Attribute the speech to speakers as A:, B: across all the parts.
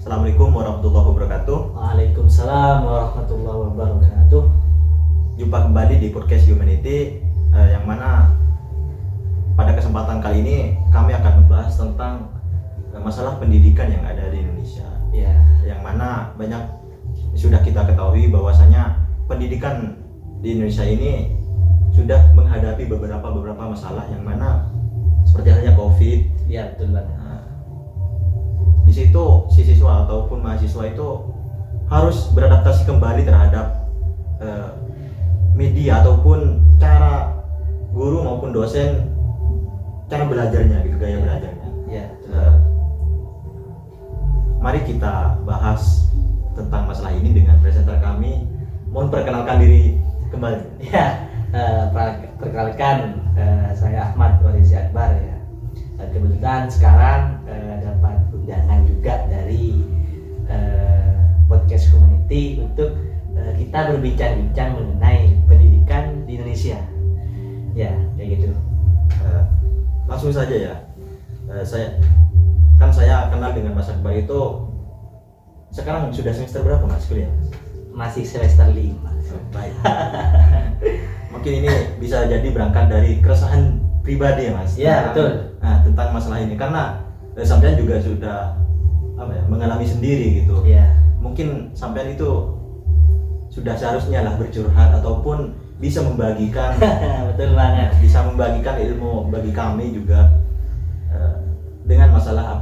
A: Assalamualaikum warahmatullahi wabarakatuh.
B: Waalaikumsalam warahmatullahi wabarakatuh.
A: Jumpa kembali di podcast Humanity, yang mana pada kesempatan kali ini kami akan membahas tentang masalah pendidikan yang ada di Indonesia.
B: Ya.
A: Yang mana banyak sudah kita ketahui bahwasanya pendidikan di Indonesia ini sudah menghadapi beberapa masalah, yang mana seperti halnya COVID.
B: Ya, betul banget.
A: Di situ si siswa ataupun mahasiswa itu harus beradaptasi kembali terhadap media ataupun cara guru maupun dosen, cara belajarnya gitu, gaya belajarnya.
B: Ya.
A: Mari kita bahas tentang masalah ini dengan presenter kami. Mohon perkenalkan diri kembali.
B: Ya, perkenalkan, saya Ahmad Warisi Akbar ya. Kebetulan sekarang dapat undangan juga dari podcast Humanity untuk kita berbincang-bincang mengenai pendidikan di Indonesia. Ya, kayak gitu.
A: Langsung saja ya. Saya kenal dengan Mas Akbar itu sekarang sudah semester berapa Mas kuliah?
B: Masih semester 5.
A: Baik. Mungkin ini bisa jadi berangkat dari keresahan pribadi ya Mas.
B: Ya, betul.
A: Nah, tentang masalah ini karena sampean juga sudah mengalami sendiri gitu.
B: Ya.
A: Mungkin sampean itu sudah seharusnya lah bercurhat ataupun bisa membagikan
B: Betul banget.
A: bisa membagikan ilmu bagi kami juga dengan masalah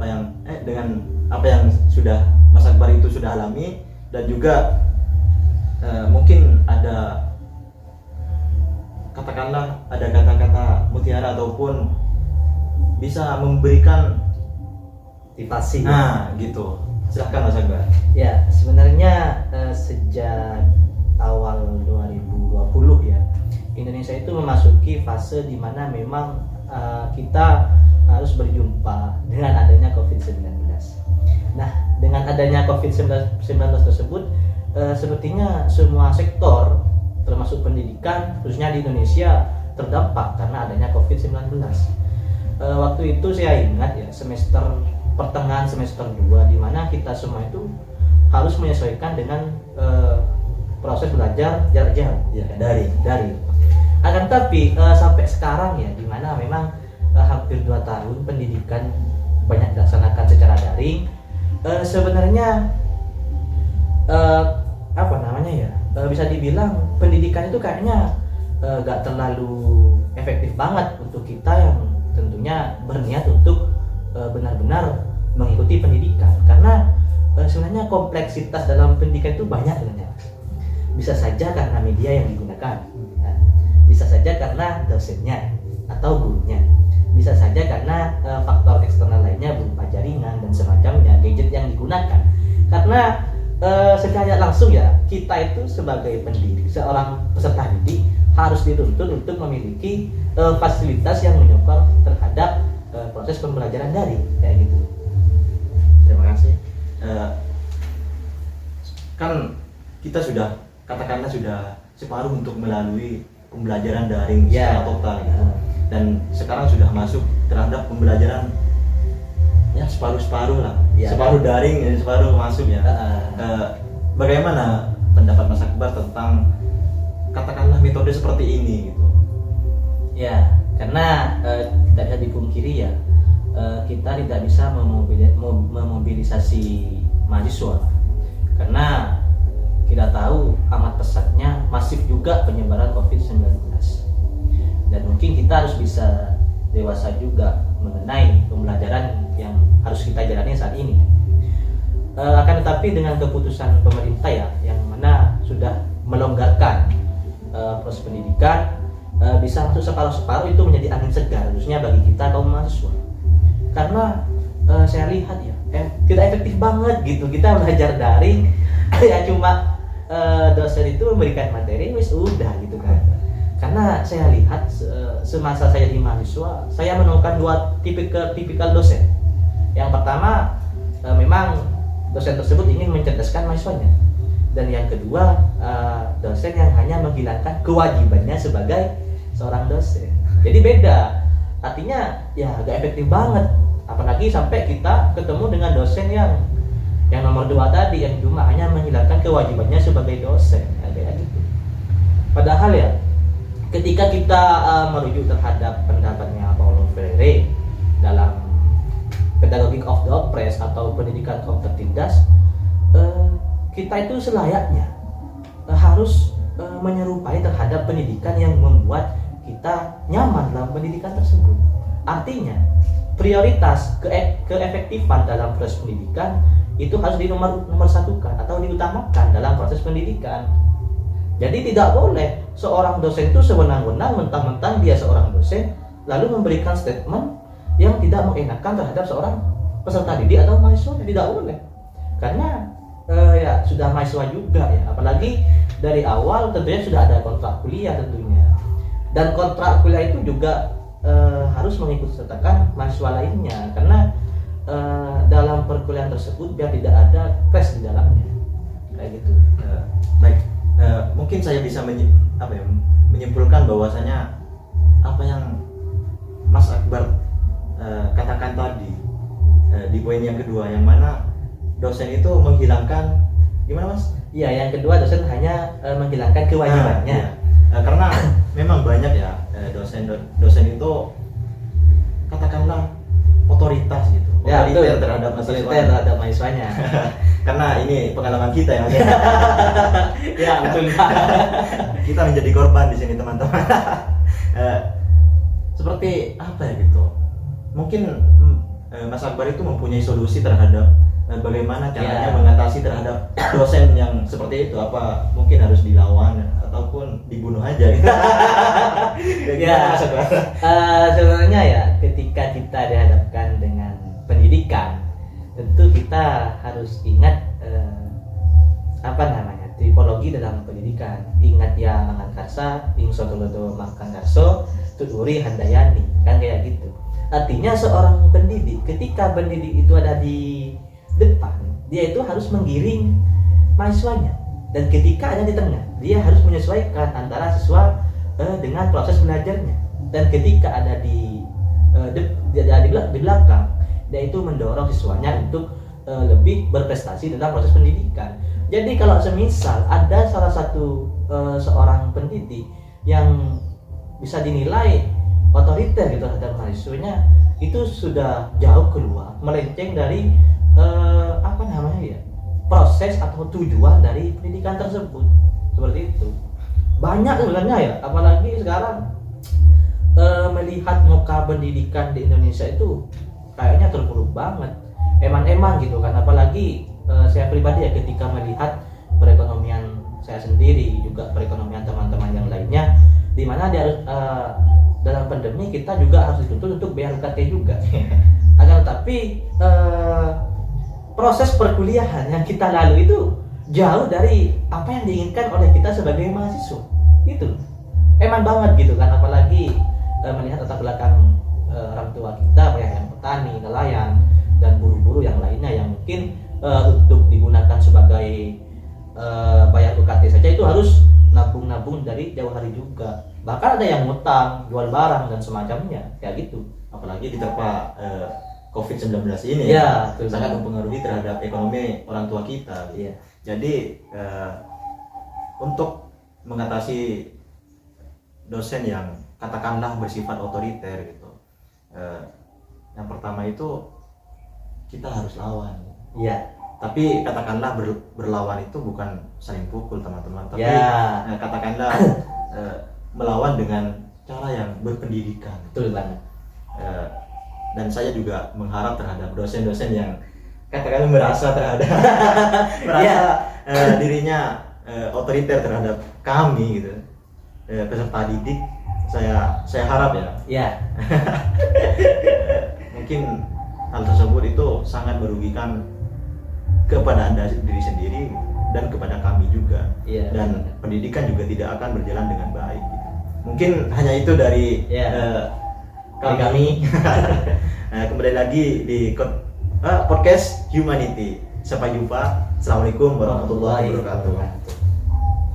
A: dengan apa yang sudah Mas Akbar itu sudah alami, dan juga mungkin ada katakanlah ada kata-kata mutiara ataupun bisa memberikan
B: Motivasi.
A: nah gitu. Silahkan Mas Akbar.
B: Ya, sebenarnya sejak awal 2020 ya, Indonesia itu memasuki fase di mana memang kita harus berjumpa dengan adanya COVID-19. Nah, dengan adanya COVID-19 tersebut, sepertinya semua sektor termasuk pendidikan khususnya di Indonesia terdampak karena adanya COVID-19. Waktu itu saya ingat ya, pertengahan semester 2 di mana kita semua itu harus menyesuaikan dengan proses belajar jarak jauh
A: Ya,
B: kan?
A: dari.
B: Akan tapi sampai sekarang ya, di mana memang hampir 2 tahun pendidikan banyak dilaksanakan secara daring, sebenarnya bisa dibilang pendidikan itu kayaknya gak terlalu efektif banget untuk kita yang tentunya berniat untuk benar-benar mengikuti pendidikan, karena sebenarnya kompleksitas dalam pendidikan itu banyak sebenarnya. Bisa saja karena media yang digunakan, bisa saja karena dosennya atau gurunya, bisa saja karena faktor eksternal lainnya berupa jaringan dan semacamnya, gadget yang digunakan. Karena secara langsung ya, kita itu sebagai pendidik, seorang peserta didik harus dituntut untuk memiliki fasilitas yang menyokong terhadap proses pembelajaran daring kayak gitu.
A: Terima kasih. Kan kita sudah katakanlah sudah separuh untuk melalui pembelajaran daring secara total gitu. Dan sekarang sudah masuk terhadap pembelajaran ya separuh lah ya, separuh daring dan separuh masuk ya. Bagaimana pendapat Mas Akbar tentang katakanlah metode seperti ini gitu?
B: Ya, karena tidak bisa dipungkiri ya, kita tidak bisa memobilisasi mahasiswa karena kita tahu amat pesatnya masif juga penyebaran COVID-19, dan mungkin kita harus bisa dewasa juga mengenai pembelajaran yang harus kita jalani saat ini. Akan tetapi dengan keputusan pemerintah ya, yang mana sudah melonggarkan proses pendidikan, bisa masuk separuh-separuh, itu menjadi angin segar khususnya bagi kita kaum mahasiswa. Karena saya lihat ya, tidak efektif banget gitu kita belajar daring. Ya cuma dosen itu memberikan materi wis udah gitu kan. Karena saya lihat semasa saya di mahasiswa, saya menemukan 2 tipikal dosen. Yang pertama, memang dosen tersebut ingin mencerdaskan mahasiswanya, dan yang kedua, dosen yang hanya menghilangkan kewajibannya sebagai seorang dosen. Jadi beda, artinya ya gak efektif banget. Apalagi sampai kita ketemu dengan dosen yang Yang nomor 2 tadi, yang cuma hanya menghilangkan kewajibannya sebagai dosen, kayak gitu. Padahal ya, ketika kita merujuk terhadap pendapatnya Paulo Freire dalam Pedagogic of the Oppressed atau pendidikan kaum tertindas, kita itu selayaknya harus menyerupai terhadap pendidikan yang membuat kita nyaman dalam pendidikan tersebut. Artinya, prioritas keefektifan dalam proses pendidikan itu harus satukan atau diutamakan dalam proses pendidikan. Jadi tidak boleh seorang dosen itu sewenang-wenang mentang-mentang dia seorang dosen lalu memberikan statement yang tidak mengenakan terhadap seorang peserta didik atau mahasiswa. Tidak boleh, karena ya sudah mahasiswa juga ya, apalagi dari awal tentunya sudah ada kontrak kuliah tentunya, dan kontrak kuliah itu juga harus mengikut sertakan mahasiswa lainnya, karena dalam perkuliahan tersebut biar tidak ada crash di dalamnya, kayak gitu.
A: Baik, mungkin saya bisa menyimpulkan bahwasanya apa yang Mas Akbar katakan tadi di poin yang kedua, yang mana dosen itu menghilangkan, gimana Mas?
B: Iya, yang kedua dosen hanya menghilangkan kewajibannya.
A: Karena memang banyak ya dosen itu katakanlah otoritas gitu, otoriter
B: terhadap mahasiswanya.
A: Karena ini pengalaman kita ya.
B: Ya betul.
A: Kita menjadi korban di sini teman-teman. Seperti apa ya gitu? Mungkin Mas Akbar itu mempunyai solusi terhadap bagaimana caranya mengatasi terhadap dosen yang seperti itu. Apa mungkin harus dilawan ataupun dibunuh aja gitu?
B: Ya, sebenarnya ya ketika kita dihadapkan dengan pendidikan, tentu kita harus ingat tipologi dalam pendidikan. Ingat ya mangan karsa, ing sotolodo makan karso, tuturi handayani, kan kayak gitu. Artinya seorang pendidik, ketika pendidik itu ada di depan, dia itu harus menggiring mahasiswanya, dan ketika ada di tengah, dia harus menyesuaikan antara siswa dengan proses belajarnya, dan ketika ada di belakang, dia itu mendorong siswanya untuk lebih berprestasi dalam proses pendidikan. Jadi kalau semisal ada salah satu seorang pendidik yang bisa dinilai otoriter gitu terhadap mahasiswanya, itu sudah jauh keluar, melenceng dari proses atau tujuan dari pendidikan tersebut. Seperti itu. Banyak sebenarnya ya, apalagi sekarang melihat muka pendidikan di Indonesia itu kayaknya terpuruk banget. Emang gitu kan, apalagi saya pribadi ya, ketika melihat perekonomian saya sendiri, juga perekonomian teman-teman yang lainnya, di mana dia harus dalam pandemi kita juga harus dituntut untuk bayar UKT juga. Akan tetapi proses perkuliahan yang kita lalui itu jauh dari apa yang diinginkan oleh kita sebagai mahasiswa. Itu emang banget gitu kan, apalagi melihat latar belakang orang tua kita, banyak yang petani, nelayan, dan buruh-buruh yang lainnya yang mungkin untuk digunakan sebagai bayar UKT saja itu harus nabung-nabung dari jauh hari juga. Bahkan ada yang ngutang, jual barang dan semacamnya, kayak gitu.
A: Apalagi diterpa COVID-19 ini
B: ya,
A: sangat mempengaruhi terhadap ekonomi orang tua kita.
B: Ya.
A: Jadi untuk mengatasi dosen yang katakanlah bersifat otoriter gitu, yang pertama itu kita harus lawan.
B: Iya.
A: Tapi katakanlah berlawan itu bukan saling pukul teman-teman, tapi katakanlah melawan dengan cara yang berpendidikan.
B: Betul banget.
A: Dan saya juga mengharap terhadap dosen-dosen yang katakanlah merasa dirinya otoriter terhadap kami gitu, peserta didik. Saya harap ya. Mungkin hal tersebut itu sangat merugikan kepada Anda diri sendiri dan kepada kami juga. Dan pendidikan juga tidak akan berjalan dengan baik gitu. Mungkin hanya itu dari kami. Kembali lagi di podcast Humanity. Sampai jumpa. Assalamualaikum warahmatullahi wabarakatuh.